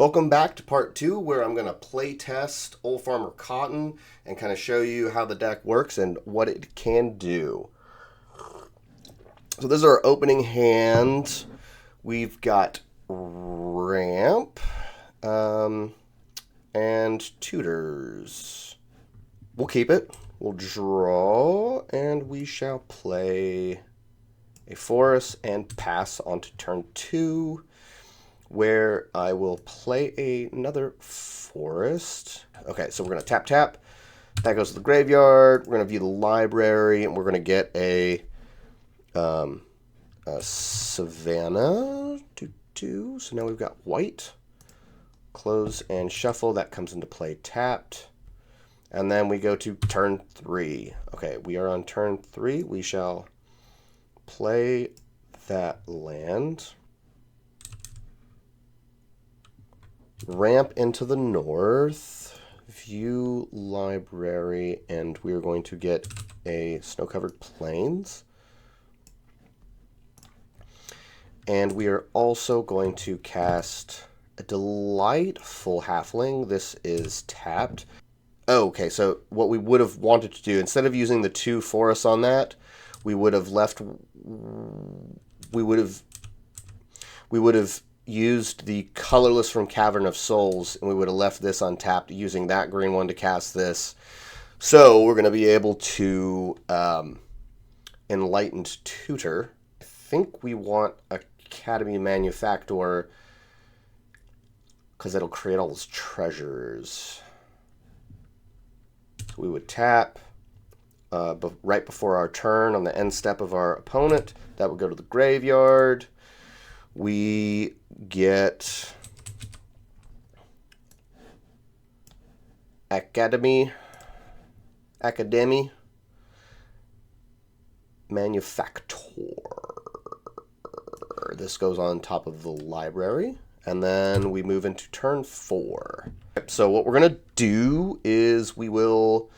Welcome back to part 2 where I'm going to play test Old Farmer Cotton and kind of show you how the deck works and what it can do. So this is our opening hand. We've got Ramp and Tutors. We'll keep it. We'll draw and we shall play a forest and pass on to turn 2. Where I will play another forest. Okay, so we're going to tap, tap. That goes to the graveyard. We're going to view the library, and we're going to get a Savannah. So now we've got white. Close and shuffle. That comes into play tapped. And then we go to turn 3. Okay, we are on turn 3. We shall play that land. Ramp into the north, view library, and we are going to get a snow-covered plains. And we are also going to cast a delightful halfling. This is tapped. Oh, okay, so what we would have wanted to do, instead of using the 2 forests on that, we would have used the colorless from Cavern of Souls, and we would have left this untapped using that green one to cast this. So we're going to be able to Enlightened Tutor. I think we want Academy Manufactor because it'll create all those treasures. So we would tap right before our turn on the end step of our opponent. That would go to the graveyard. We get Academy Manufactor. This goes on top of the library, and then we move into turn 4. So what we're going to do is we will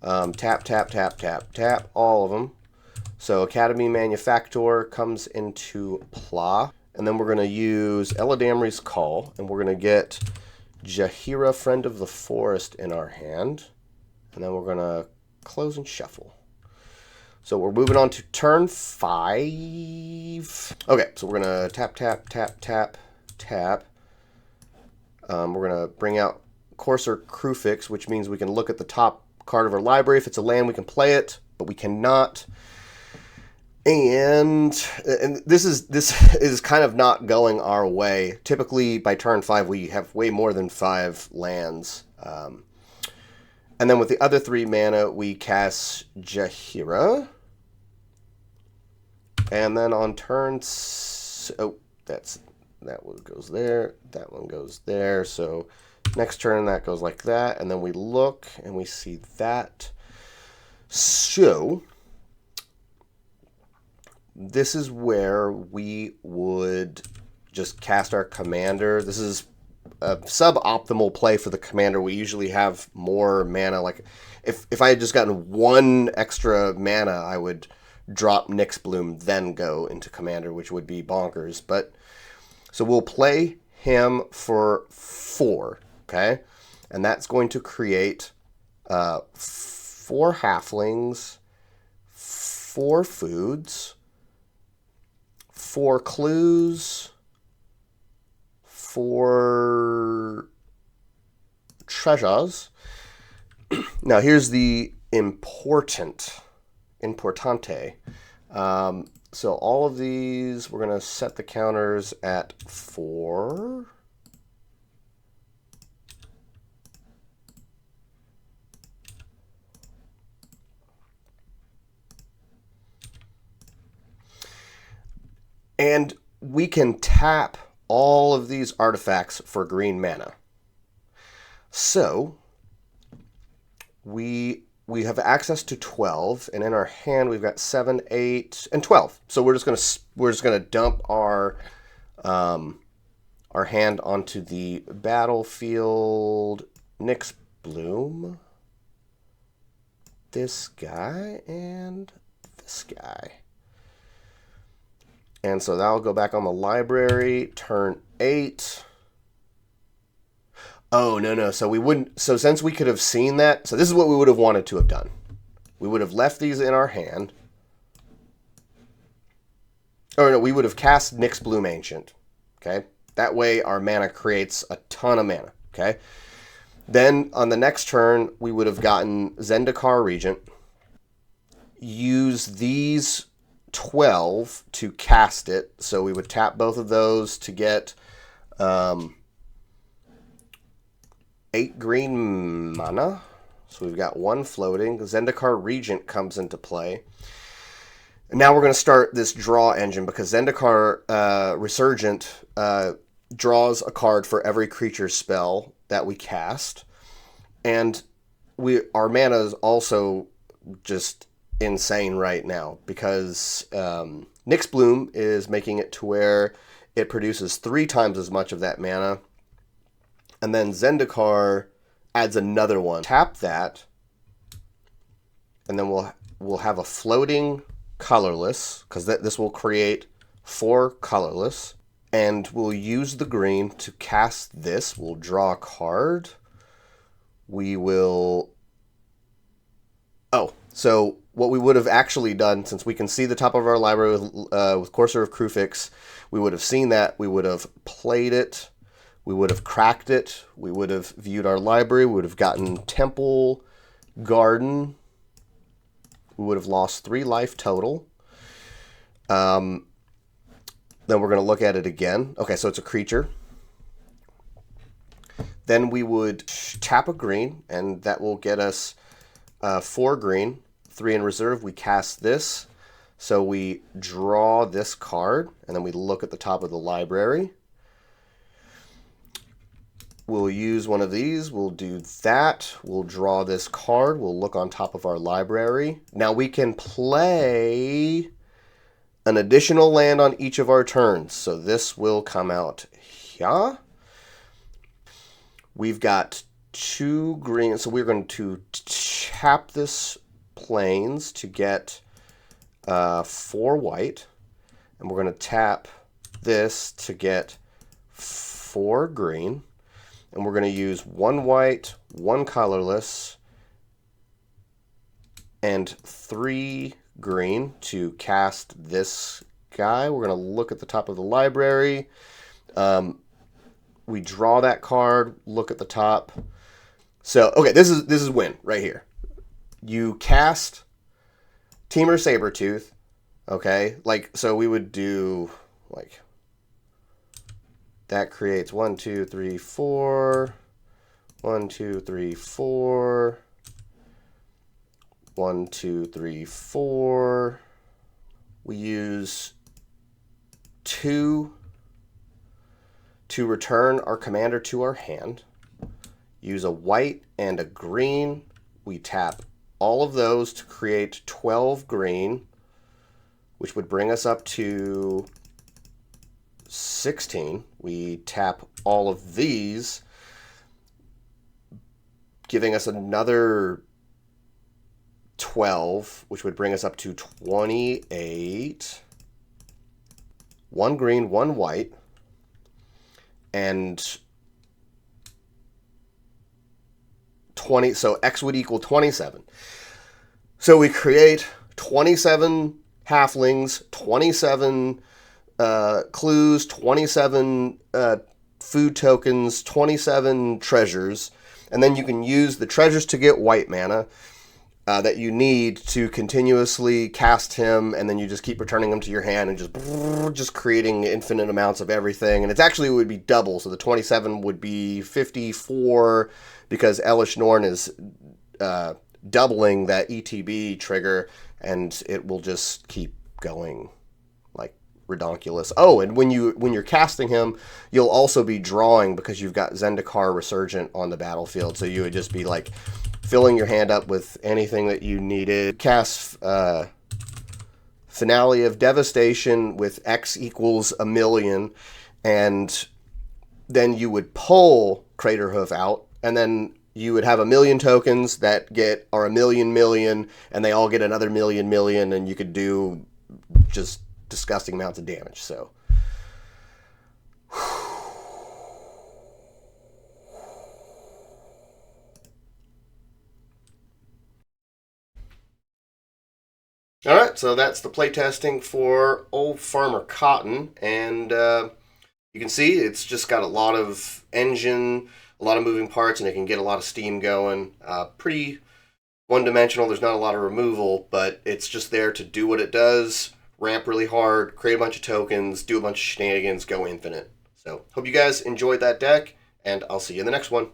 tap, tap, tap, tap, tap, all of them. So Academy Manufactor comes into play. And then we're going to use Eladamri's Call, and we're going to get Jaheira, Friend of the Forest, in our hand. And then we're going to close and shuffle. So we're moving on to turn 5. Okay, so we're going to tap, tap, tap, tap, tap. We're going to bring out Courser Crewfix, which means we can look at the top card of our library. If it's a land, we can play it, but we cannot. And this is kind of not going our way. Typically, by turn 5, we have way more than 5 lands. And then with the other 3 mana, we cast Jaheira. And then on turn... Oh, that one goes there. That one goes there. So next turn, that goes like that. And then we look, and we see that. So... this is where we would just cast our commander. This is a suboptimal play for the commander. We usually have more mana. Like if I had just gotten 1 extra mana, I would drop Nyx Bloom, then go into commander, which would be bonkers. But so we'll play him for 4, okay? And that's going to create 4 halflings, 4 foods, 4 clues, 4 treasures. Now here's the importante. So all of these, we're going to set the counters at 4. And we can tap all of these artifacts for green mana. So we have access to 12, and in our hand we've got 7, 8, and 12. So we're just gonna dump our hand onto the battlefield. Nyx Bloom, this guy, and this guy. And so that'll go back on the library. Turn 8. Oh, no, no. So we wouldn't. So since we could have seen that, so this is what we would have wanted to have done. We would have left these in our hand. Or no, we would have cast Nyx Bloom Ancient. Okay? That way our mana creates a ton of mana. Okay? Then on the next turn, we would have gotten Zendikar Regent. Use these 12 to cast it. So we would tap both of those to get 8 green mana. So we've got 1 floating. Zendikar Regent comes into play. And now we're going to start this draw engine because Zendikar Resurgent draws a card for every creature spell that we cast. And our mana is also just insane right now because Nyx Bloom is making it to where it produces 3 times as much of that mana. And then Zendikar adds another one. Tap that, and then we'll have a floating colorless, because this will create 4 colorless. And we'll use the green to cast this. We'll draw a card. We will... Oh, so what we would have actually done, since we can see the top of our library with Courser of Krufix, we would have seen that. We would have played it. We would have cracked it. We would have viewed our library. We would have gotten Temple Garden. We would have lost 3 life total. Then we're going to look at it again. Okay, so it's a creature. Then we would tap a green, and that will get us 4 green, 3 in reserve. We cast this. So we draw this card, and then we look at the top of the library. We'll use one of these. We'll do that. We'll draw this card. We'll look on top of our library. Now we can play an additional land on each of our turns. So this will come out here. We've got 2 green. So we're going to tap this plains to get 4 white. And we're going to tap this to get 4 green. And we're going to use 1 white, 1 colorless, and 3 green to cast this guy. We're going to look at the top of the library. We draw that card, look at the top. So, okay, this is win right here. You cast Temur Sabertooth, okay? Like, so we would do, like... That creates 1, 2, 3, 4. 1, 2, 3, 4. 1, 2, 3, 4. We use 2 to return our commander to our hand. Use a white and a green. We tap all of those to create 12 green, which would bring us up to 16. We tap all of these, giving us another 12, which would bring us up to 28. 1 green, 1 white, and 20. So X would equal 27. So we create 27 halflings, 27 clues, 27 food tokens, 27 treasures, and then you can use the treasures to get white mana that you need to continuously cast him, and then you just keep returning them to your hand and just creating infinite amounts of everything. And it's actually would be double, so the 27 would be 54 because Elish Norn is doubling that ETB trigger, and it will just keep going like redonkulous. Oh, and when you're casting him, you'll also be drawing because you've got Zendikar Resurgent on the battlefield. So you would just be like filling your hand up with anything that you needed. Cast Finale of Devastation with X equals 1,000,000, and then you would pull Craterhoof out, and then you would have 1,000,000 tokens that are 1,000,000,000, and they all get another 1,000,000,000, and you could do just disgusting amounts of damage. So All right, so that's the playtesting for Old Farmer Cotton, and you can see it's just got a lot of engine, a lot of moving parts, and it can get a lot of steam going. Pretty one-dimensional. There's not a lot of removal, but it's just there to do what it does, ramp really hard, create a bunch of tokens, do a bunch of shenanigans, go infinite. So hope you guys enjoyed that deck, and I'll see you in the next one.